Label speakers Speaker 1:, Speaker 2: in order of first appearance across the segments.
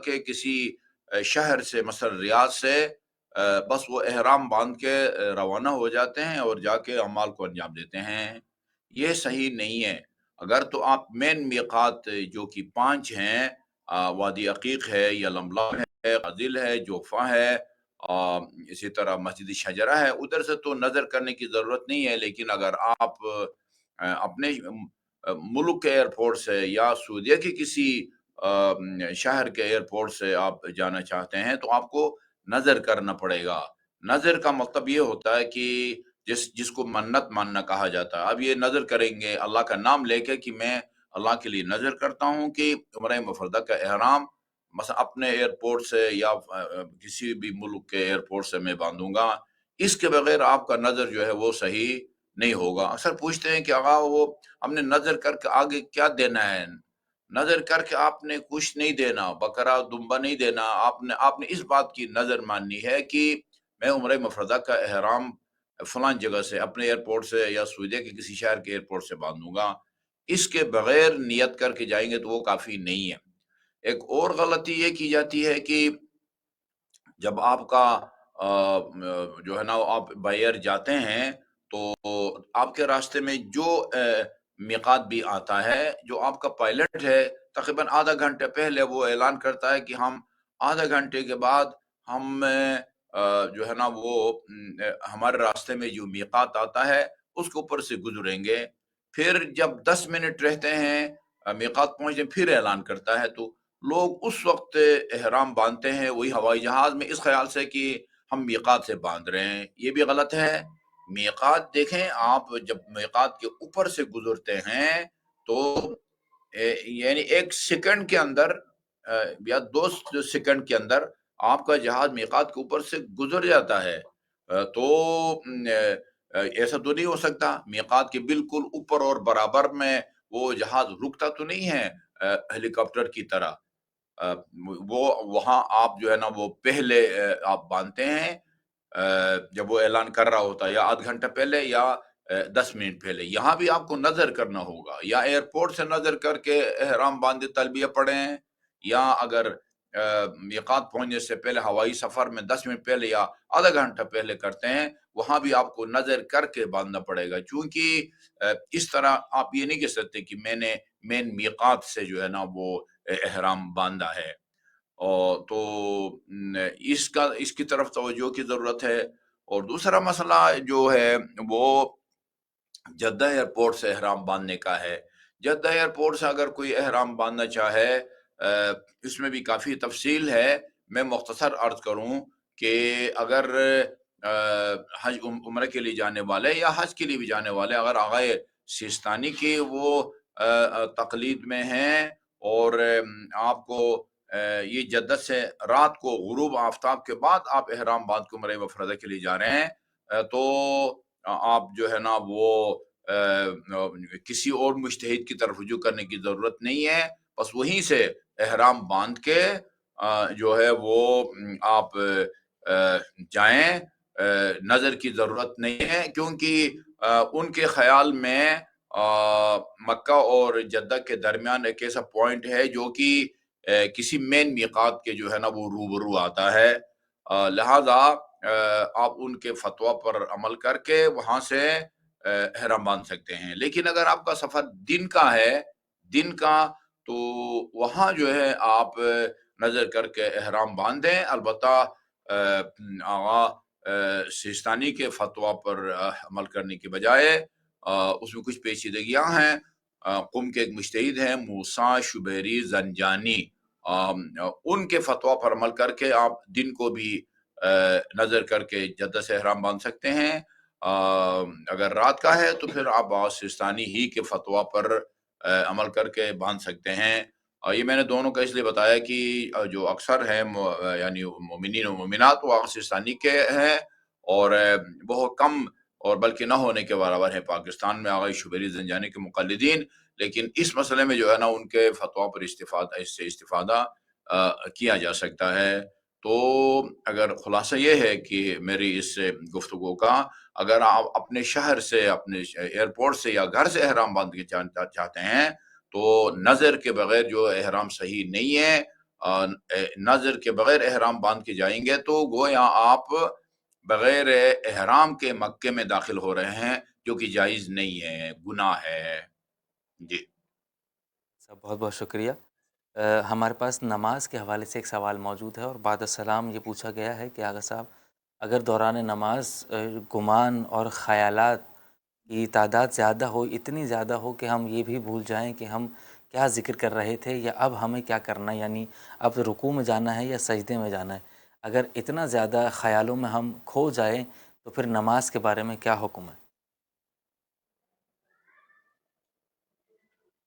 Speaker 1: کہ کسی شہر سے مثلا ریاض سے بس وہ احرام باندھ کے روانہ ہو جاتے ہیں اور جا کے اعمال کو انجام دیتے ہیں۔ یہ صحیح نہیں ہے۔ اگر تو آپ مین میقات جو کہ 5 ہیں، وادی عقیق ہے، یا لملام ہے، غزل ہے، جوفا ہے، اسی طرح مسجد شجرہ ہے، ادھر سے تو نظر کرنے کی ضرورت نہیں ہے۔ لیکن اگر آپ اپنے ملک کے ایئرپورٹ سے یا سعودیہ کے کسی شہر کے ایئرپورٹ سے آپ جانا چاہتے ہیں تو آپ کو نظر کرنا پڑے گا۔ نظر کا مطلب یہ ہوتا ہے کہ جس کو منت ماننا کہا جاتا ہے، اب یہ نظر کریں گے اللہ کا نام لے کے کہ میں اللہ کے لیے نظر کرتا ہوں کہ عمرہ مفردہ کا احرام مثلا اپنے ایئرپورٹ سے یا کسی بھی ملک کے ایئرپورٹ سے میں باندھوں گا۔ اس کے بغیر آپ کا نظر جو ہے وہ صحیح نہیں ہوگا۔ اکثر پوچھتے ہیں کہ آقا وہ ہم نے نظر کر کے آگے کیا دینا ہے؟ نظر کر کے آپ نے کچھ نہیں دینا، بکرا دمبا نہیں دینا۔ آپ نے اس بات کی نظر ماننی ہے کہ میں عمرہ مفردہ کا احرام فلان جگہ سے اپنے ایئرپورٹ سے یا سعودیہ کے کسی شہر کے ایئرپورٹ سے باندھوں گا۔ اس کے بغیر نیت کر کے جائیں گے تو وہ کافی نہیں ہے۔ ایک اور غلطی یہ کی جاتی ہے کہ جب آپ کا جو ہے نا آپ بائی ایئر جاتے ہیں تو آپ کے راستے میں جو میقات بھی آتا ہے، جو آپ کا پائلٹ ہے تقریباً آدھا گھنٹے پہلے وہ اعلان کرتا ہے کہ ہم آدھا گھنٹے کے بعد ہم جو ہے نا وہ ہمارے راستے میں جو میقات آتا ہے اس کے اوپر سے گزریں گے۔ پھر جب 10 منٹ رہتے ہیں میقات پہنچنے، پھر اعلان کرتا ہے، تو لوگ اس وقت احرام باندھتے ہیں وہی ہوائی جہاز میں اس خیال سے کہ ہم میقات سے باندھ رہے ہیں۔ یہ بھی غلط ہے۔ میقات دیکھیں، آپ جب میقات کے اوپر سے گزرتے ہیں تو یعنی 1 سیکنڈ کے اندر یا 2 سیکنڈ کے اندر آپ کا جہاز میقات کے اوپر سے گزر جاتا ہے۔ تو ایسا تو نہیں ہو سکتا میقات کے بالکل اوپر اور برابر میں وہ جہاز رکتا تو نہیں ہے ہیلی کاپٹر کی طرح۔ وہ وہاں آپ جو ہے نا وہ پہلے آپ باندھتے ہیں جب وہ اعلان کر رہا ہوتا ہے، یا آدھ گھنٹہ پہلے یا 10 منٹ پہلے۔ یہاں بھی آپ کو نظر کرنا ہوگا، یا ایئرپورٹ سے نظر کر کے احرام باندھے تلبیہ پڑھیں، یا اگر میقات پہنچنے سے پہلے ہوائی سفر میں 10 منٹ پہلے یا آدھا گھنٹہ پہلے کرتے ہیں، وہاں بھی آپ کو نظر کر کے باندھنا پڑے گا، چونکہ اس طرح آپ یہ نہیں کہہ سکتے کہ میں نے مین میقات سے جو ہے نا وہ احرام باندھا ہے۔ اور تو اس کی طرف توجہ کی ضرورت ہے۔ اور دوسرا مسئلہ جو ہے وہ جدہ ایئرپورٹ سے احرام باندھنے کا ہے۔ جدہ ایئرپورٹ سے اگر کوئی احرام باندھنا چاہے، اس میں بھی کافی تفصیل ہے، میں مختصر عرض کروں کہ اگر حج عمرہ کے لیے جانے والے یا حج کے لیے بھی جانے والے اگر آغائے سیستانی کی وہ تقلید میں ہیں اور آپ کو یہ جدہ سے رات کو غروب آفتاب کے بعد آپ احرام باندھ کے عمرہ مفردہ کے لیے جا رہے ہیں، تو آپ جو ہے نا وہ کسی اور مجتہد کی طرف رجوع کرنے کی ضرورت نہیں ہے۔ بس وہیں سے احرام باندھ کے جو ہے وہ آپ جائیں، نظر کی ضرورت نہیں ہے، کیونکہ ان کے خیال میں مکہ اور جدہ کے درمیان ایک ایسا پوائنٹ ہے جو کہ کسی مین میقات کے جو ہے نا وہ روبرو آتا ہے، لہذا آپ ان کے فتویٰ پر عمل کر کے وہاں سے احرام باندھ سکتے ہیں۔ لیکن اگر آپ کا سفر دن کا ہے، دن کا، تو وہاں جو ہے آپ نظر کر کے احرام باندھیں۔ البتہ آغا سیستانی کے فتویٰ پر عمل کرنے کے بجائے اس میں کچھ پیچیدگیاں ہیں۔ قم کے ایک مجتہد ہیں موسیٰ شبیری زنجانی، ان کے فتویٰ پر عمل کر کے آپ دن کو بھی نظر کر کے جدہ سے احرام باندھ سکتے ہیں۔ اگر رات کا ہے تو پھر آپ سیستانی ہی کے فتویٰ پر عمل کر کے باندھ سکتے ہیں۔ یہ میں نے دونوں کا اس لیے بتایا کہ جو اکثر ہیں یعنی مومنین و مومنات وہ سیستانی کے ہیں، اور بہت کم اور بلکہ نہ ہونے کے برابر ہے پاکستان میں آغا شبیری زنجانی کے مقلدین، لیکن اس مسئلے میں جو ہے نا ان کے فتویٰ پر اس سے استفادہ کیا جا سکتا ہے۔ تو اگر خلاصہ یہ ہے کہ میری اس گفتگو کا، اگر آپ اپنے شہر سے، اپنے ایئرپورٹ سے یا گھر سے احرام باندھ کے چاہتے ہیں تو نظر کے بغیر جو احرام صحیح نہیں ہے۔ نظر کے بغیر احرام باندھ کے جائیں گے تو گویا آپ بغیر احرام کے مکے میں داخل ہو رہے ہیں، جو کہ جائز نہیں ہے، گناہ ہے۔ جی
Speaker 2: صاحب بہت بہت شکریہ۔ ہمارے پاس نماز کے حوالے سے ایک سوال موجود ہے، اور بعد السلام یہ پوچھا گیا ہے کہ آغا صاحب، اگر دوران نماز گمان اور خیالات کی تعداد زیادہ ہو، اتنی زیادہ ہو کہ ہم یہ بھی بھول جائیں کہ ہم کیا ذکر کر رہے تھے یا اب ہمیں کیا کرنا ہے، یعنی اب رکوع میں جانا ہے یا سجدے میں جانا ہے، اگر اتنا زیادہ خیالوں میں ہم کھو جائیں تو پھر نماز کے بارے میں کیا حکم ہے؟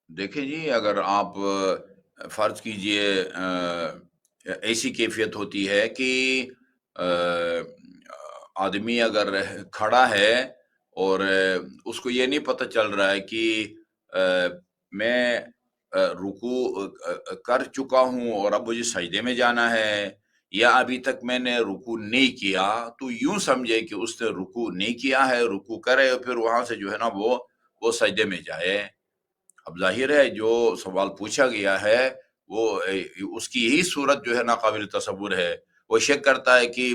Speaker 1: دیکھیں جی، اگر آپ فرض کیجئے ایسی کیفیت ہوتی ہے کہ آدمی اگر کھڑا ہے اور اس کو یہ نہیں پتہ چل رہا ہے کہ میں رکوع کر چکا ہوں اور اب مجھے سجدے میں جانا ہے، یا ابھی تک میں نے رکوع نہیں کیا، تو یوں سمجھے کہ اس نے رکوع نہیں کیا ہے، رکوع کرے اور پھر وہاں سے جو ہے نا وہ سجدے میں جائے۔ اب ظاہر ہے جو سوال پوچھا گیا ہے وہ اس کی یہی صورت جو ہے ناقابل تصور ہے۔ وہ شک کرتا ہے کہ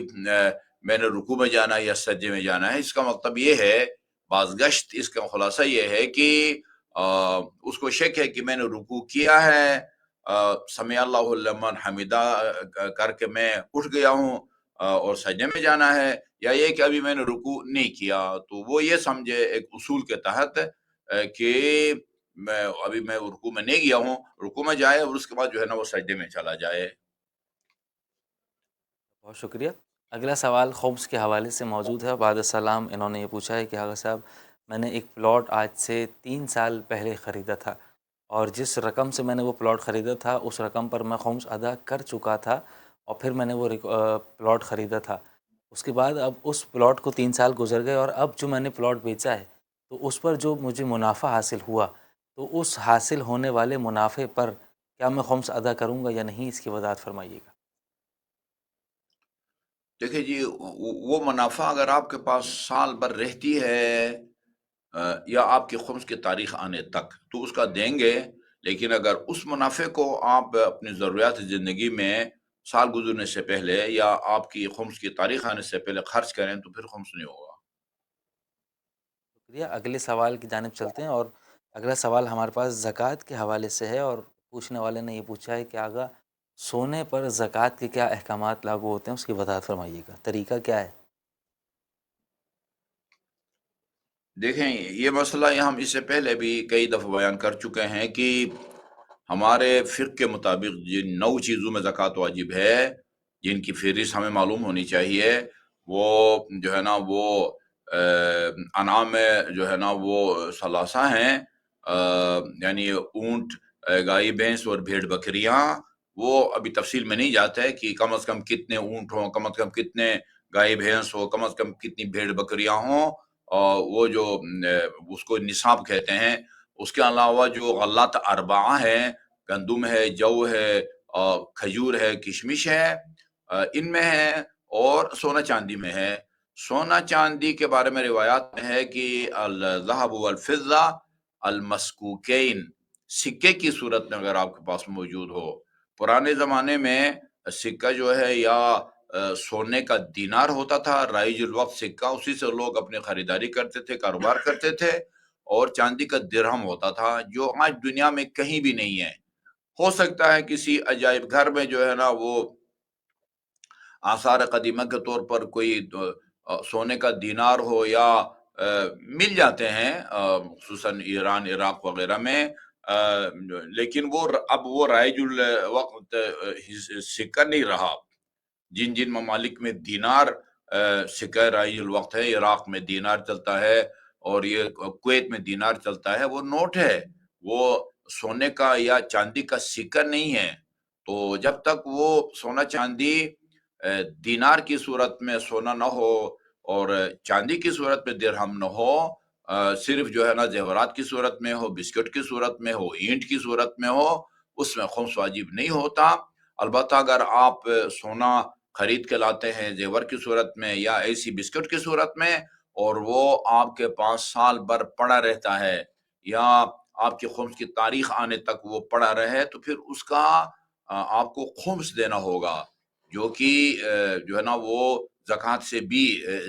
Speaker 1: میں نے رکوع میں جانا ہے یا سجدے میں جانا ہے۔ اس کا مطلب یہ ہے، بازگشت اس کا خلاصہ یہ ہے کہ اس کو شک ہے کہ میں نے رکوع کیا ہے، سمع اللہ لمن حمیدہ کر کے میں اٹھ گیا ہوں اور سجدے میں جانا ہے، یا یہ کہ ابھی میں نے رکوع نہیں کیا۔ تو وہ یہ سمجھے ایک اصول کے تحت کہ میں رکوع میں نہیں گیا ہوں، رکوع میں جائے اور اس کے بعد جو ہے نا وہ سجدے میں چلا جائے۔
Speaker 2: بہت شکریہ۔ اگلا سوال خبز کے حوالے سے موجود ہے۔ بعد السلام انہوں نے یہ پوچھا ہے کہ آغا صاحب، میں نے ایک پلاٹ آج سے 3 سال پہلے خریدا تھا، اور جس رقم سے میں نے وہ پلاٹ خریدا تھا اس رقم پر میں خمس ادا کر چکا تھا، اور پھر میں نے وہ پلاٹ خریدا تھا۔ اس کے بعد اب اس پلاٹ کو 3 سال گزر گئے، اور اب جو میں نے پلاٹ بیچا ہے تو اس پر جو مجھے منافع حاصل ہوا، تو اس حاصل ہونے والے منافع پر کیا میں خمس ادا کروں گا یا نہیں، اس کی وضاحت فرمائیے گا۔
Speaker 1: دیکھیں جی، وہ منافع اگر آپ کے پاس سال بھر رہتی ہے یا آپ کی خمس کی تاریخ آنے تک، تو اس کا دیں گے۔ لیکن اگر اس منافع کو آپ اپنی ضروریات زندگی میں سال گزرنے سے پہلے یا آپ کی خمس کی تاریخ آنے سے پہلے خرچ کریں تو پھر خمس نہیں ہوگا۔
Speaker 2: شکریہ۔ اگلے سوال کی جانب چلتے ہیں، اور اگلا سوال ہمارے پاس زکوٰۃ کے حوالے سے ہے، اور پوچھنے والے نے یہ پوچھا ہے کہ آگا، سونے پر زکوٰۃ کے کیا احکامات لاگو ہوتے ہیں، اس کی وضاحت فرمائیے گا، طریقہ کیا ہے؟
Speaker 1: دیکھیں، یہ مسئلہ یہ ہم اس سے پہلے بھی کئی دفعہ بیان کر چکے ہیں کہ ہمارے فقہ کے مطابق جن 9 چیزوں میں زکوٰۃ واجب ہے، جن کی فہرست ہمیں معلوم ہونی چاہیے، وہ جو ہے نا وہ انعام میں جو ہے نا وہ ثلاثہ ہیں، یعنی اونٹ، گائے بھینس اور بھیڑ بکریاں۔ وہ ابھی تفصیل میں نہیں جاتا ہے کہ کم از کم کتنے اونٹ ہوں، کم از کم کتنے گائے بھینس ہو، کم از کم کتنی بھیڑ بکریاں ہوں، اور وہ جو اس کو نصاب کہتے ہیں۔ اس کے علاوہ جو غلات اربعہ ہیں، گندم ہے، جو ہے، کھجور ہے، کشمش ہے، ان میں ہے، اور سونا چاندی میں ہے۔ سونا چاندی کے بارے میں روایات میں ہے کہ الذهب والفضہ المسکوکین، سکے کی صورت میں اگر آپ کے پاس موجود ہو۔ پرانے زمانے میں سکہ جو ہے یا سونے کا دینار ہوتا تھا، رائج الوقت سکہ، اسی سے لوگ اپنی خریداری کرتے تھے، کاروبار کرتے تھے، اور چاندی کا درہم ہوتا تھا، جو آج دنیا میں کہیں بھی نہیں ہے۔ ہو سکتا ہے کسی عجائب گھر میں جو ہے نا وہ آثار قدیمہ کے طور پر کوئی سونے کا دینار ہو، یا مل جاتے ہیں خصوصاً ایران، عراق وغیرہ میں، لیکن وہ اب وہ رائج الوقت سکہ نہیں رہا۔ جن جن ممالک میں دینار سکہ رائج الوقت ہے، عراق میں دینار چلتا ہے، اور یہ کویت میں دینار چلتا ہے، وہ نوٹ ہے، وہ سونے کا یا چاندی کا سکہ نہیں ہے۔ تو جب تک وہ سونا چاندی دینار کی صورت میں سونا نہ ہو اور چاندی کی صورت میں درہم نہ ہو، صرف جو ہے نا زیورات کی صورت میں ہو، بسکٹ کی صورت میں ہو، اینٹ کی صورت میں ہو، اس میں خمس واجب نہیں ہوتا۔ البتہ اگر آپ سونا خرید کے لاتے ہیں زیور کی صورت میں یا ایسی بسکٹ کی صورت میں، اور وہ آپ کے پاس سال بھر پڑا رہتا ہے، یا آپ کی خمس کی تاریخ آنے تک وہ پڑا رہے، تو پھر اس کا آپ کو خمس دینا ہوگا، جو کہ جو ہے نا وہ زکوٰۃ سے بھی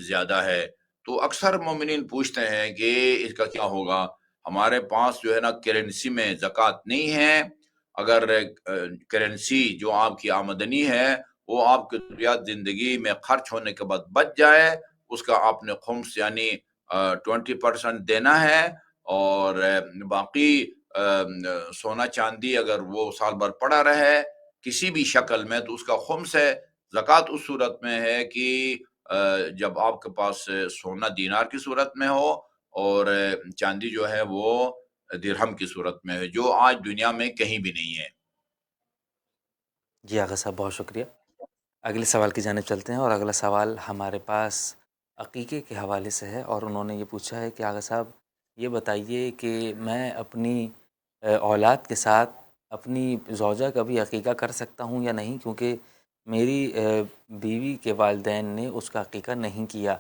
Speaker 1: زیادہ ہے۔ تو اکثر مومنین پوچھتے ہیں کہ اس کا کیا ہوگا، ہمارے پاس جو ہے نا کرنسی میں زکوٰۃ نہیں ہے۔ اگر کرنسی جو آپ کی آمدنی ہے وہ آپ کی ضروریات زندگی میں خرچ ہونے کے بعد بچ جائے، اس کا آپ نے خمس یعنی 20% دینا ہے، اور باقی سونا چاندی اگر وہ سال بھر پڑا رہے کسی بھی شکل میں تو اس کا خمس ہے۔ زکوٰۃ اس صورت میں ہے کہ جب آپ کے پاس سونا دینار کی صورت میں ہو، اور چاندی جو ہے وہ درہم کی صورت میں ہے، جو آج دنیا میں کہیں بھی نہیں ہے۔
Speaker 2: جی آغا صاحب، بہت شکریہ۔ اگلے سوال کی جانب چلتے ہیں، اور اگلا سوال ہمارے پاس عقیقے کے حوالے سے ہے، اور انہوں نے یہ پوچھا ہے کہ آغا صاحب یہ بتائیے کہ میں اپنی اولاد کے ساتھ اپنی زوجہ کا بھی عقیقہ کر سکتا ہوں یا نہیں، کیونکہ میری بیوی کے والدین نے اس کا عقیقہ نہیں کیا،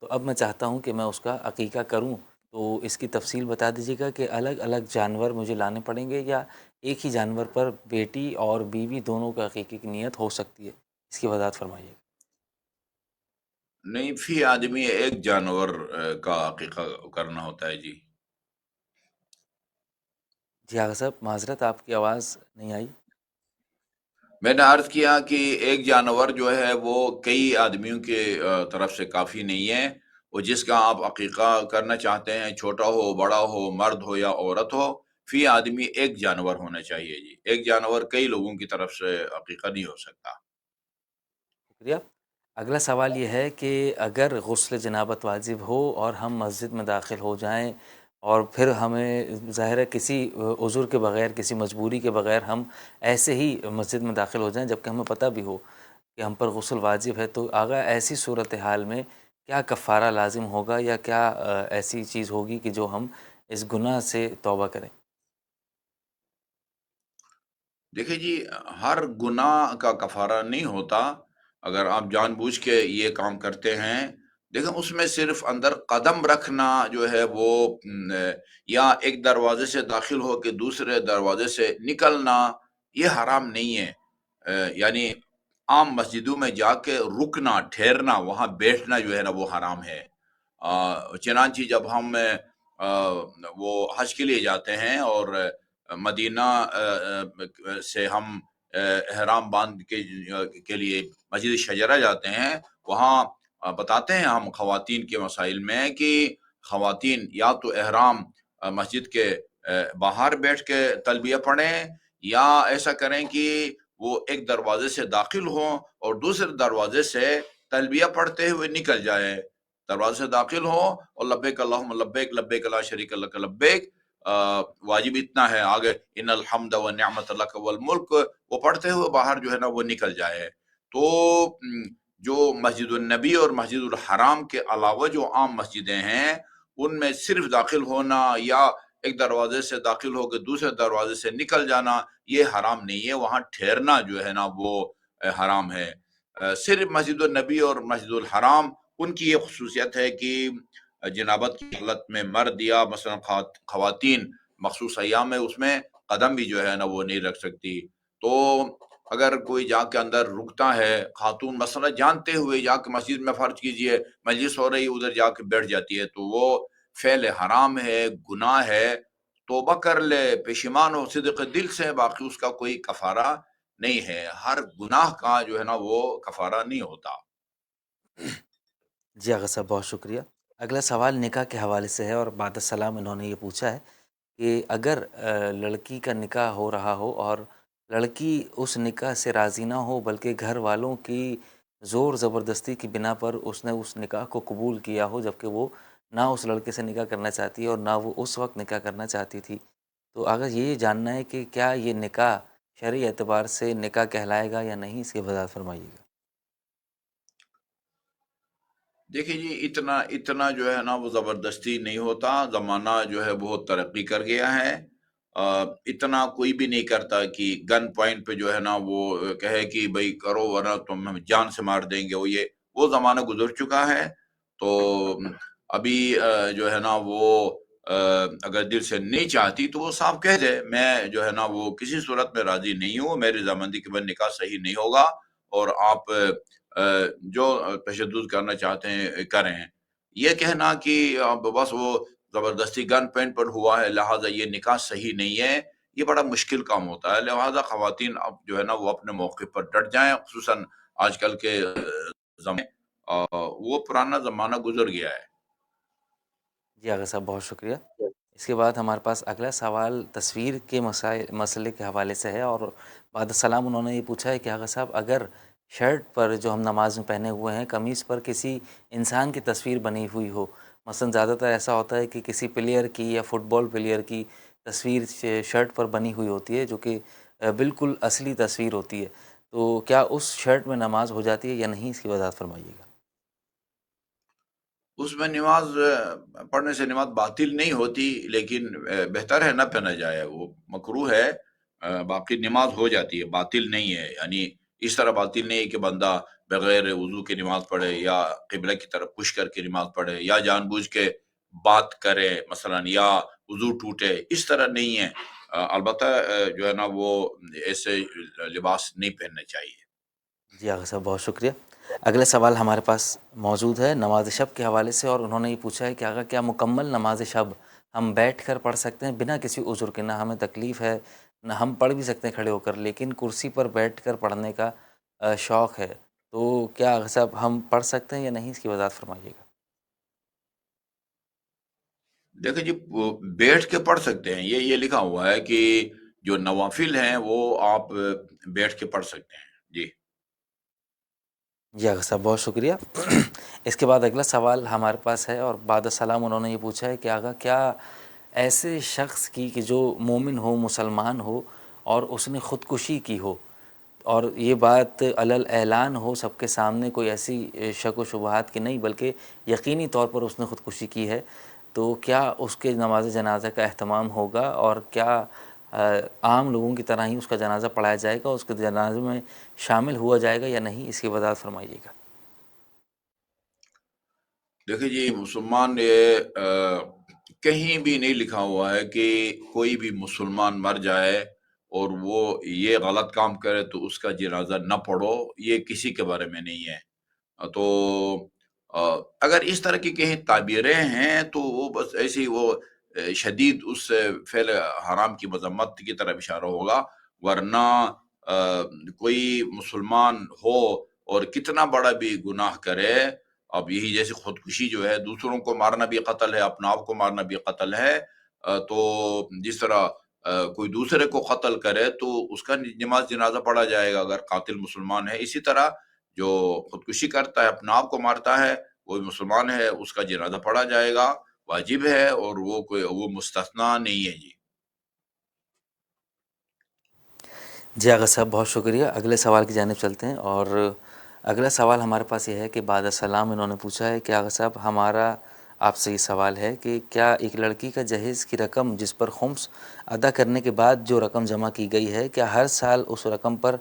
Speaker 2: تو اب میں چاہتا ہوں کہ میں اس کا عقیقہ کروں، تو اس کی تفصیل بتا دیجیے گا کہ الگ الگ جانور مجھے لانے پڑیں گے، یا ایک ہی جانور پر بیٹی اور بیوی دونوں کا عقیقے کی نیت ہو سکتی ہے؟ اس کی وضاحت فرمائیے۔
Speaker 1: نہیں، فی آدمی ایک جانور کا عقیقہ کرنا ہوتا ہے جی۔
Speaker 2: جی آغا صاحب، معذرت آپ کی آواز نہیں آئی۔
Speaker 1: میں نے عرض کیا کہ ایک جانور جو ہے وہ کئی آدمیوں کے طرف سے کافی نہیں ہے، وہ جس کا آپ عقیقہ کرنا چاہتے ہیں، چھوٹا ہو بڑا ہو، مرد ہو یا عورت ہو، فی آدمی ایک جانور ہونا چاہیے جی۔ ایک جانور کئی لوگوں کی طرف سے عقیقہ نہیں ہو سکتا۔
Speaker 2: شکریہ۔ اگلا سوال یہ ہے کہ اگر غسل جنابت واجب ہو اور ہم مسجد میں داخل ہو جائیں، اور پھر ہمیں ظاہر ہے کسی عذر کے بغیر، کسی مجبوری کے بغیر ہم ایسے ہی مسجد میں داخل ہو جائیں جبکہ ہمیں پتہ بھی ہو کہ ہم پر غسل واجب ہے، تو آگا ایسی صورتحال میں کیا کفارہ لازم ہوگا، یا کیا ایسی چیز ہوگی کہ جو ہم اس گناہ سے توبہ کریں؟
Speaker 1: دیکھیں جی، ہر گناہ کا کفارہ نہیں ہوتا۔ اگر آپ جان بوجھ کے یہ کام کرتے ہیں، دیکھیں اس میں صرف اندر قدم رکھنا جو ہے وہ یا ایک دروازے سے داخل ہو کے دوسرے دروازے سے نکلنا، یہ حرام نہیں ہے۔ یعنی عام مسجدوں میں جا کے رکنا، ٹھہرنا، وہاں بیٹھنا جو ہے نا وہ حرام ہے۔ چنانچہ جب ہم وہ حج کے لیے جاتے ہیں اور مدینہ سے ہم احرام باندھ کے لیے مسجد شجرہ جاتے ہیں، وہاں بتاتے ہیں ہم خواتین کے مسائل میں کہ خواتین یا تو احرام مسجد کے باہر بیٹھ کے تلبیہ پڑھیں، یا ایسا کریں کہ وہ ایک دروازے سے داخل ہوں اور دوسرے دروازے سے تلبیہ پڑھتے ہوئے نکل جائے۔ دروازے سے داخل ہوں اور لبیک اللہم لبیک لبیک لا شریک لک لبیک، واجب اتنا ہے، آگے ان الحمد و نعمت لک والملک وہ پڑھتے ہوئے باہر جو ہے نا وہ نکل جائے۔ تو جو مسجد النبی اور مسجد الحرام کے علاوہ جو عام مسجدیں ہیں، ان میں صرف داخل ہونا یا ایک دروازے سے داخل ہو کے دوسرے دروازے سے نکل جانا یہ حرام نہیں ہے، وہاں ٹھہرنا جو ہے نا وہ حرام ہے۔ صرف مسجد النبی اور مسجد الحرام ان کی یہ خصوصیت ہے کہ جنابت کی حالت میں مرد یا مثلا خواتین مخصوص ایام میں اس میں قدم بھی جو ہے نا وہ نہیں رکھ سکتی۔ تو اگر کوئی جا کے اندر رکتا ہے، خاتون مثلا جانتے ہوئے جا کے مسجد میں، فرض کیجئے مجلس ہو رہی ادھر جا کے بیٹھ جاتی ہے، تو وہ فعل حرام ہے، گناہ ہے، توبہ کر لے، پشیمان ہو صدق دل سے، باقی اس کا کوئی کفارہ نہیں ہے۔ ہر گناہ کا جو ہے نا وہ کفارہ نہیں ہوتا۔
Speaker 2: جی آغا صاحب، بہت شکریہ۔ اگلا سوال نکاح کے حوالے سے ہے، اور بعد السلام انہوں نے یہ پوچھا ہے کہ اگر لڑکی کا نکاح ہو رہا ہو اور لڑکی اس نکاح سے راضی نہ ہو، بلکہ گھر والوں کی زور زبردستی کی بنا پر اس نے اس نکاح کو قبول کیا ہو، جبکہ وہ نہ اس لڑکے سے نکاح کرنا چاہتی ہے اور نہ وہ اس وقت نکاح کرنا چاہتی تھی، تو اگر یہ جاننا ہے کہ کیا یہ نکاح شرعی اعتبار سے نکاح کہلائے گا یا نہیں، اس کی وضاحت فرمائیے گا۔
Speaker 1: دیکھیں جی، اتنا جو ہے نا وہ زبردستی نہیں ہوتا، زمانہ جو ہے بہت ترقی کر گیا ہے۔ اتنا کوئی بھی نہیں کرتا کہ گن پوائنٹ پہ جو ہے نا وہ کہے کہ بھئی کرو ورنہ تم ہم جان سے مار دیں گے، وہ زمانہ گزر چکا ہے۔ تو ابھی جو ہے نا وہ اگر دل سے نہیں چاہتی تو وہ صاف کہہ دے میں جو ہے نا وہ کسی صورت میں راضی نہیں ہوں، میری رضامندی کے بعد نکاح صحیح نہیں ہوگا، اور آپ جو تشدد کرنا چاہتے ہیں کریں۔ یہ کہنا کہ اب بس وہ زبردستی گن پوائنٹ پر ہوا ہے لہٰذا یہ نکاح صحیح نہیں ہے، یہ بڑا مشکل کام ہوتا ہے، لہٰذا خواتین اب جو ہے نا وہ اپنے موقع پر ڈٹ جائیں، خصوصاً آج کل کے زمانے وہ پرانا زمانہ گزر گیا ہے۔
Speaker 2: جی آغا صاحب بہت شکریہ۔ اس کے بعد ہمارے پاس اگلا سوال تصویر کے مسئلے کے حوالے سے ہے، اور بعد السلام انہوں نے یہ پوچھا ہے کہ آغا صاحب اگر شرٹ پر جو ہم نماز میں پہنے ہوئے ہیں قمیص پر کسی انسان کی تصویر بنی ہوئی ہو، مثلا زیادہ تر ایسا ہوتا ہے کہ کسی پلیئر کی یا فٹ بال پلیئر کی تصویر شرٹ پر بنی ہوئی ہوتی ہے جو کہ بالکل اصلی تصویر ہوتی ہے، تو کیا اس شرٹ میں نماز ہو جاتی ہے یا نہیں، اس کی وضاحت فرمائیے گا۔
Speaker 1: اس میں نماز پڑھنے سے نماز باطل نہیں ہوتی، لیکن بہتر ہے نہ پہنا جائے، وہ مکروہ ہے، باقی نماز ہو جاتی ہے، باطل نہیں ہے، یعنی اس طرح باطل نہیں ہے کہ بندہ بغیر وضو کے نماز پڑھے یا قبلہ کی طرف پش کر کے نماز پڑھے یا جان بوجھ کے بات کرے مثلا یا وضو ٹوٹے، اس طرح نہیں ہے۔ البتہ جو ہے نا وہ ایسے لباس نہیں پہننے چاہیے۔
Speaker 2: جی آغا صاحب بہت شکریہ۔ اگلا سوال ہمارے پاس موجود ہے نماز شب کے حوالے سے، اور انہوں نے یہ پوچھا ہے کہ آغا کیا مکمل نماز شب ہم بیٹھ کر پڑھ سکتے ہیں بنا کسی عذر کے؟ نہ ہمیں تکلیف ہے، نہ ہم پڑھ بھی سکتے ہیں کھڑے ہو کر، لیکن کرسی پر بیٹھ کر پڑھنے کا شوق ہے، تو کیا آغا صاحب ہم پڑھ سکتے ہیں یا نہیں، اس کی وضاحت فرمائیے گا۔
Speaker 1: دیکھیں جی، وہ بیٹھ کے پڑھ سکتے ہیں، یہ لکھا ہوا ہے کہ جو نوافل ہیں وہ آپ بیٹھ کے پڑھ سکتے ہیں۔ جی
Speaker 2: جی آغا صاحب بہت شکریہ۔ اس کے بعد اگلا سوال ہمارے پاس ہے، اور بعد السلام انہوں نے یہ پوچھا ہے کہ آغا کیا ایسے شخص کی کہ جو مومن ہو، مسلمان ہو، اور اس نے خودکشی کی ہو، اور یہ بات علل اعلان ہو سب کے سامنے، کوئی ایسی شک و شبہات کی نہیں بلکہ یقینی طور پر اس نے خودکشی کی ہے، تو کیا اس کے نماز جنازہ کا اہتمام ہوگا، اور کیا عام لوگوں کی طرح ہی اس کا جنازہ پڑھایا جائے گا، اس کے جنازے میں شامل ہوا جائے گا یا نہیں، اس کی وضاحت فرمائیے گا۔
Speaker 1: دیکھیں جی، مسلمان یہ کہیں بھی نہیں لکھا ہوا ہے کہ کوئی بھی مسلمان مر جائے اور وہ یہ غلط کام کرے تو اس کا جنازہ نہ پڑھو، یہ کسی کے بارے میں نہیں ہے۔ تو اگر اس طرح کی کہیں تعبیریں ہیں تو وہ بس ایسی وہ شدید اس فعل حرام کی مذمت کی طرف اشارہ ہوگا، ورنہ کوئی مسلمان ہو اور کتنا بڑا بھی گناہ کرے، اب یہی جیسے خودکشی جو ہے، دوسروں کو مارنا بھی قتل ہے، اپنا آپ کو مارنا بھی قتل ہے، تو جس طرح کوئی دوسرے کو قتل کرے تو اس کا نماز جنازہ پڑھا جائے گا اگر قاتل مسلمان ہے، اسی طرح جو خودکشی کرتا ہے، اپنا آپ کو مارتا ہے، وہ مسلمان ہے، اس کا جنازہ پڑھا جائے گا، واجب ہے، اور وہ مستثنا نہیں ہے۔ جی
Speaker 2: جی آغا صاحب بہت شکریہ۔ اگلے سوال کی جانب چلتے ہیں، اور اگلا سوال ہمارے پاس یہ ہے کہ بعد السلام انہوں نے پوچھا ہے کہ آغا صاحب ہمارا آپ سے یہ سوال ہے کہ کیا ایک لڑکی کا جہیز کی رقم جس پر خمس ادا کرنے کے بعد جو رقم جمع کی گئی ہے، کیا ہر سال اس رقم پر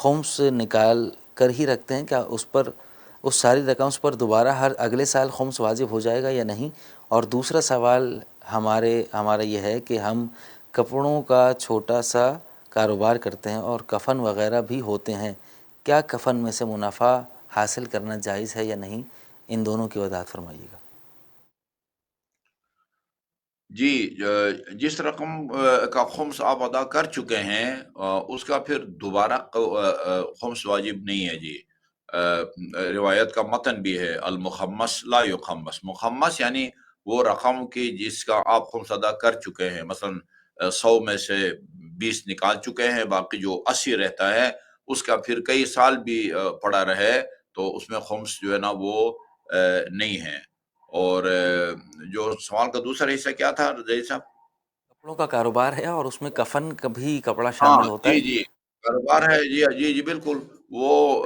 Speaker 2: خمس نکال کر ہی رکھتے ہیں؟ کیا اس ساری رقم اس پر دوبارہ ہر اگلے سال خمس واجب ہو جائے گا یا نہیں؟ اور دوسرا سوال ہمارا یہ ہے کہ ہم کپڑوں کا چھوٹا سا کاروبار کرتے ہیں اور کفن وغیرہ بھی ہوتے ہیں، کیا کفن میں سے منافع حاصل کرنا جائز ہے یا نہیں؟ ان دونوں کی وضاحت فرمائیے گا۔
Speaker 1: جی، جس رقم کا خمس آپ ادا کر چکے ہیں اس کا پھر دوبارہ خمس واجب نہیں ہے۔ جی روایت کا متن بھی ہے، المخمس لا یخمس، مخمس یعنی وہ رقم کی جس کا آپ خمس ادا کر چکے ہیں، مثلا 100 میں سے 20 نکال چکے ہیں، باقی جو 80 رہتا ہے اس کا پھر کئی سال بھی پڑا رہے تو اس میں خمس جو ہے نا وہ نہیں ہے۔ اور جو سوال کا دوسرا حصہ کیا تھا رضی صاحب؟
Speaker 2: کپڑوں کا کاروبار ہے اور اس میں کفن کا بھی کپڑا
Speaker 1: ہاں
Speaker 2: شامل ہوتا
Speaker 1: جی
Speaker 2: ہے۔
Speaker 1: جی، کاروبار ہے، جی جی جی بالکل، وہ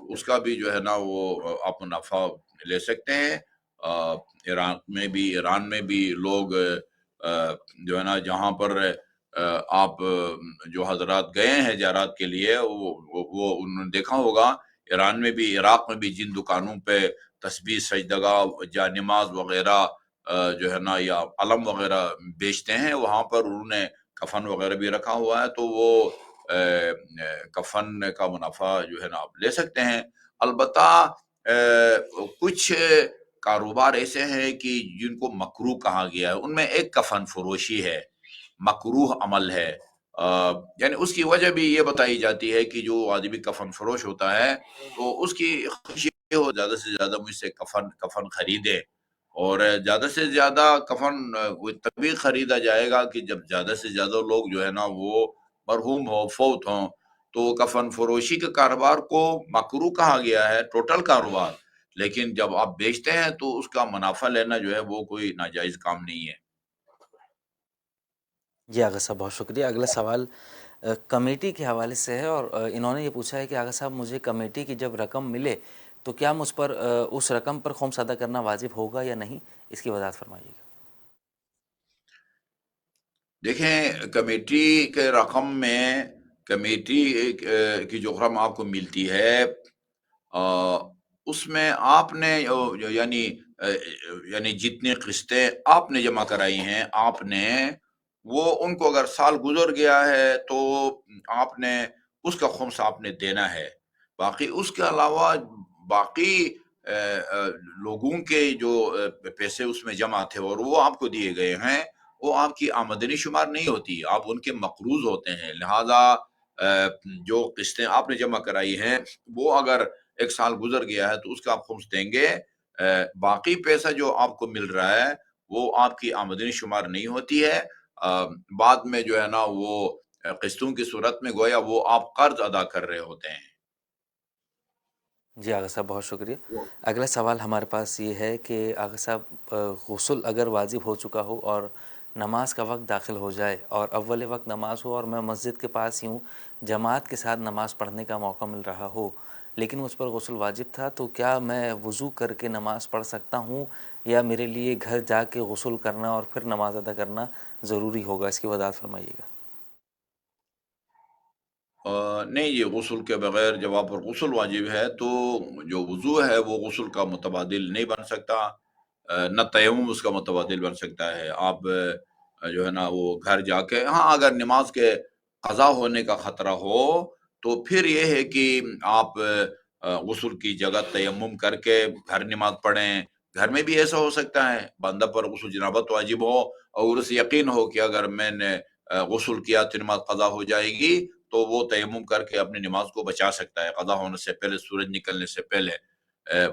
Speaker 1: اس کا بھی جو ہے نا وہ آپ منافع لے سکتے ہیں۔ ایران میں بھی لوگ جو ہے نا جہاں پر آپ جو حضرات گئے ہیں زیارات کے لیے، وہ انہوں نے دیکھا ہوگا، ایران میں بھی، عراق میں بھی جن دکانوں پہ تسبیح، سجدگاہ، جا نماز وغیرہ جو ہے نا یا علم وغیرہ بیچتے ہیں، وہاں پر انہوں نے کفن وغیرہ بھی رکھا ہوا ہے، تو وہ کفن کا منافع جو ہے نا آپ لے سکتے ہیں۔ البتہ کچھ کاروبار ایسے ہیں کہ جن کو مکروہ کہا گیا ہے، ان میں ایک کفن فروشی ہے، مکروہ عمل ہے۔ یعنی اس کی وجہ بھی یہ بتائی جاتی ہے کہ جو آدمی کفن فروش ہوتا ہے تو اس کی خواہش یہ ہو زیادہ سے زیادہ مجھ سے کفن خریدے، اور زیادہ سے زیادہ کفن وہ تبھی خریدا جائے گا کہ جب زیادہ سے زیادہ لوگ جو ہے نا وہ مرحوم ہوں، فوت ہوں۔ تو کفن فروشی کے کاروبار کو مکروہ کہا گیا ہے، ٹوٹل کاروبار، لیکن جب آپ بیچتے ہیں تو اس کا منافع لینا جو ہے وہ کوئی ناجائز کام نہیں ہے۔
Speaker 2: جی آغا صاحب بہت شکریہ۔ اگلا سوال کمیٹی کے حوالے سے ہے، اور انہوں نے یہ پوچھا ہے کہ آغا صاحب مجھے کمیٹی کی جب رقم ملے تو کیا مجھ پر اس رقم پر خمس ادا کرنا واجب ہوگا یا نہیں، اس کی وضاحت فرمائیے گا۔
Speaker 1: دیکھیں، کمیٹی کے رقم میں کمیٹی کی جو رقم آپ کو ملتی ہے اس میں آپ نے یعنی جتنی قسطیں آپ نے جمع کرائی ہیں، آپ نے وہ ان کو اگر سال گزر گیا ہے تو آپ نے اس کا خمس آپ نے دینا ہے۔ باقی اس کے علاوہ باقی لوگوں کے جو پیسے اس میں جمع تھے اور وہ آپ کو دیے گئے ہیں، وہ آپ کی آمدنی شمار نہیں ہوتی، آپ ان کے مقروض ہوتے ہیں۔ لہذا جو قسطیں آپ نے جمع کرائی ہیں وہ اگر ایک سال گزر گیا ہے تو اس کا آپ خمس دیں گے۔ باقی پیسہ جو آپ کو مل رہا ہے وہ آپ کی آمدنی شمار نہیں ہوتی ہے۔ بعد میں جو ہے نا وہ قسطوں کی صورت میں گویا وہ آپ قرض ادا کر رہے ہوتے ہیں۔
Speaker 2: جی آغا صاحب بہت شکریہ۔ اگلا سوال ہمارے پاس یہ ہے کہ آغا صاحب غسل اگر واجب ہو چکا ہو اور نماز کا وقت داخل ہو جائے اور اول وقت نماز ہو اور میں مسجد کے پاس ہی ہوں، جماعت کے ساتھ نماز پڑھنے کا موقع مل رہا ہو، لیکن مجھ پر غسل واجب تھا، تو کیا میں وضو کر کے نماز پڑھ سکتا ہوں یا میرے لیے گھر جا کے غسل کرنا اور پھر نماز ادا کرنا ضروری ہوگا، اس کی وضاحت فرمائیے گا۔
Speaker 1: نہیں، یہ غسل کے بغیر جب آپ پر غسل واجب ہے تو جو وضو ہے وہ غسل کا متبادل نہیں بن سکتا، نہ تیمم اس کا متبادل بن سکتا ہے۔ آپ جو ہے نا وہ گھر جا کے، ہاں اگر نماز کے قضا ہونے کا خطرہ ہو تو پھر یہ ہے کہ آپ غسل کی جگہ تیمم کر کے گھر نماز پڑھیں۔ گھر میں بھی ایسا ہو سکتا ہے بندہ پر غسل جنابت واجب ہو اور اسے یقین ہو کہ اگر میں نے غسل کیا تو نماز قضا ہو جائے گی، تو وہ تیمم کر کے اپنی نماز کو بچا سکتا ہے قضا ہونے سے پہلے، سورج نکلنے سے پہلے۔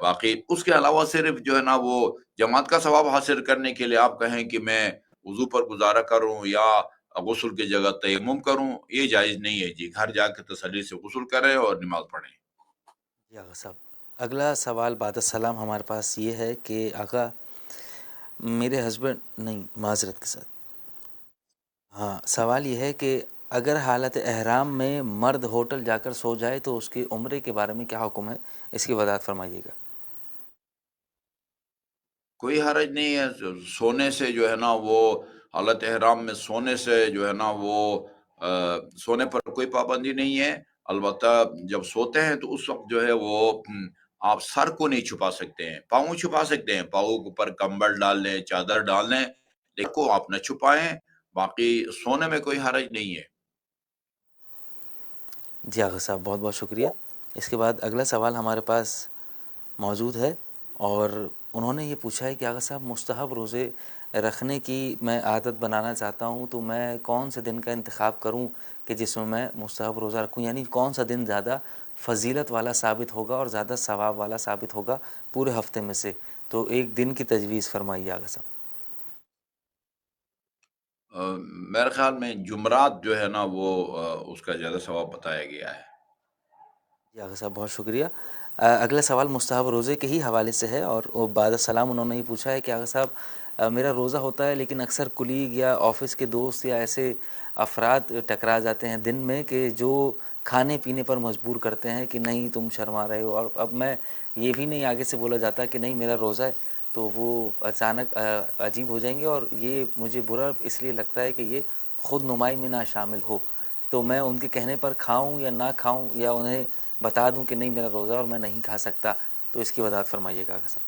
Speaker 1: باقی اس کے علاوہ صرف جو ہے نا وہ جماعت کا ثواب حاصل کرنے کے لیے آپ کہیں کہ میں وضو پر گزارا کروں یا غسل کی جگہ تیمم کروں، یہ جائز نہیں ہے جی۔ گھر جا کے تسلی سے غسل کریں اور نماز پڑھیں۔
Speaker 2: جی آغا صاحب اگلا سوال بعد السلام ہمارے پاس یہ ہے کہ آغا میرے ہسبینڈ نہیں، معذرت کے ساتھ، ہاں سوال یہ ہے کہ اگر حالت احرام میں مرد ہوٹل جا کر سو جائے تو اس کی عمرے کے بارے میں کیا حکم ہے، اس کی وضاحت فرمائیے گا۔
Speaker 1: کوئی حرج نہیں ہے، سونے سے جو ہے نا وہ حالت احرام میں سونے سے جو ہے نا وہ سونے پر کوئی پابندی نہیں ہے۔ البتہ جب سوتے ہیں تو اس وقت جو ہے وہ آپ سر کو نہیں چھپا سکتے ہیں، پاؤں چھپا سکتے ہیں، پاؤں کے اوپر کمبل ڈال لیں، چادر ڈال لیں، لیکن کو آپ نہ چھپائیں۔ باقی سونے میں کوئی حرج نہیں ہے۔
Speaker 2: جی آغا صاحب بہت بہت شکریہ۔ اس کے بعد اگلا سوال ہمارے پاس موجود ہے، اور انہوں نے یہ پوچھا ہے کہ آغا صاحب مستحب روزے رکھنے کی میں عادت بنانا چاہتا ہوں، تو میں کون سے دن کا انتخاب کروں کہ جس میں مستحب روزہ رکھوں، یعنی کون سا دن زیادہ فضیلت والا ثابت ہوگا اور زیادہ ثواب والا ثابت ہوگا پورے ہفتے میں سے، تو ایک دن کی تجویز فرمائیے آغا صاحب۔
Speaker 1: میرے خیال میں جمعرات جو ہے نا وہ اس کا زیادہ ثواب بتایا گیا ہے۔
Speaker 2: جی آغا صاحب بہت شکریہ۔ اگلا سوال مستحب روزے کے ہی حوالے سے ہے، اور بعد السلام انہوں نے یہ پوچھا ہے کہ آغا صاحب میرا روزہ ہوتا ہے لیکن اکثر کلیگ یا آفس کے دوست یا ایسے افراد ٹکرا جاتے ہیں دن میں کہ جو کھانے پینے پر مجبور کرتے ہیں کہ نہیں تم شرما رہے ہو، اور اب میں یہ بھی نہیں آگے سے بولا جاتا کہ نہیں میرا روزہ ہے، تو وہ اچانک عجیب ہو جائیں گے، اور یہ مجھے برا اس لیے لگتا ہے کہ یہ خود نمائی میں نہ شامل ہو، تو میں ان کے کہنے پر کھاؤں یا نہ کھاؤں، یا انہیں بتا دوں کہ نہیں میرا روزہ اور میں نہیں کھا سکتا، تو اس کی وضاحت فرمائیے گا صاحب۔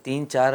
Speaker 2: 3-4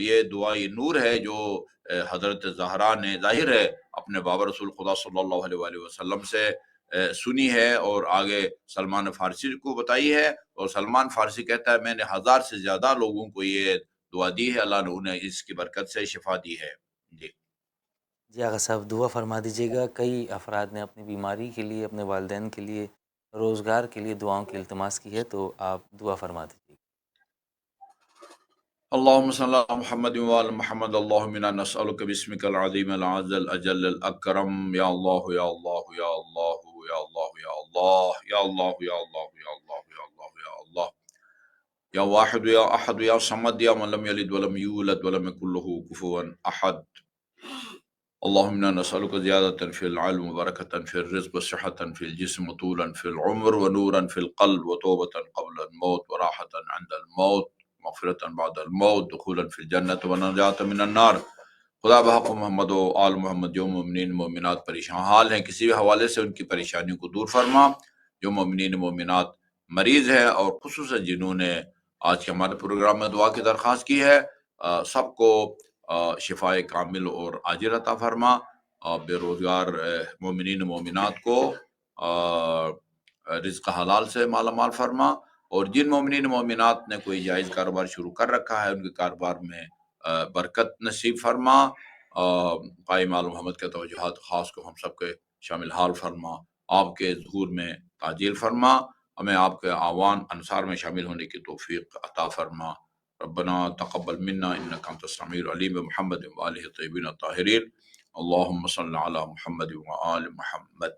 Speaker 1: یہ دعا یہ نور ہے جو حضرت زہرا نے ظاہر ہے اپنے بابا رسول خدا صلی اللہ علیہ وآلہ وسلم سے سنی ہے اور آگے سلمان فارسی کو بتائی ہے، اور سلمان فارسی کہتا ہے میں نے 1000 سے زیادہ لوگوں کو یہ دعا دی ہے، اللہ نے انہیں اس کی برکت سے شفا دی ہے۔ جی
Speaker 2: جی آغا صاحب دعا فرما دیجیے گا، کئی افراد نے اپنی بیماری کے لیے، اپنے والدین کے لیے، روزگار کے لیے دعاؤں کی التماس کی ہے، تو آپ دعا فرما دیجیے گا۔
Speaker 1: اللهم صل على محمد وآل محمد، اللهم إنا نسألك باسمك العظيم الأعز الأجل الأكرم، يا الله يا الله يا الله يا الله يا الله يا الله يا الله يا الله يا الله يا الله يا واحد يا أحد يا صمد، يا من لم يلد ولم يولد ولم يكن له كفوا أحد. اللهم إنا نسألك زيادة في العلم وبركة في الرزق وصحة في الجسم وطولا في العمر ونورا في القلب وتوبة قبل الموت وراحة عند الموت، مغفرة بعد الموت، دخولا في الجنة ونجاة من النار۔ خدا بحق محمد و آل محمد جو مومنین مومنات پریشان حال ہیں کسی بھی حوالے سے ان کی پریشانیوں کو دور فرما، جو مومنین مومنات مریض ہیں اور خصوصاً جنہوں نے آج کے ہمارے پروگرام میں دعا کی درخواست کی ہے، سب کو شفاء کامل اور عاجل عطا فرما، بے روزگار مومنین مومنات کو رزق حلال سے مالا مال فرما، اور جن مومنین مومنات نے کوئی جائز کاروبار شروع کر رکھا ہے ان کے کاروبار میں برکت نصیب فرما، قائم آل محمد کے توجہات خاص کو ہم سب کے شامل حال فرما، آپ کے ظہور میں تعجیل فرما، ہمیں آپ کے اعوان انصار میں شامل ہونے کی توفیق عطا فرما۔ ربنا تقبل منا انك انت السميع العليم، بمحمد وآله الطيبين الطاهرين، اللهم صل على محمد وآل محمد۔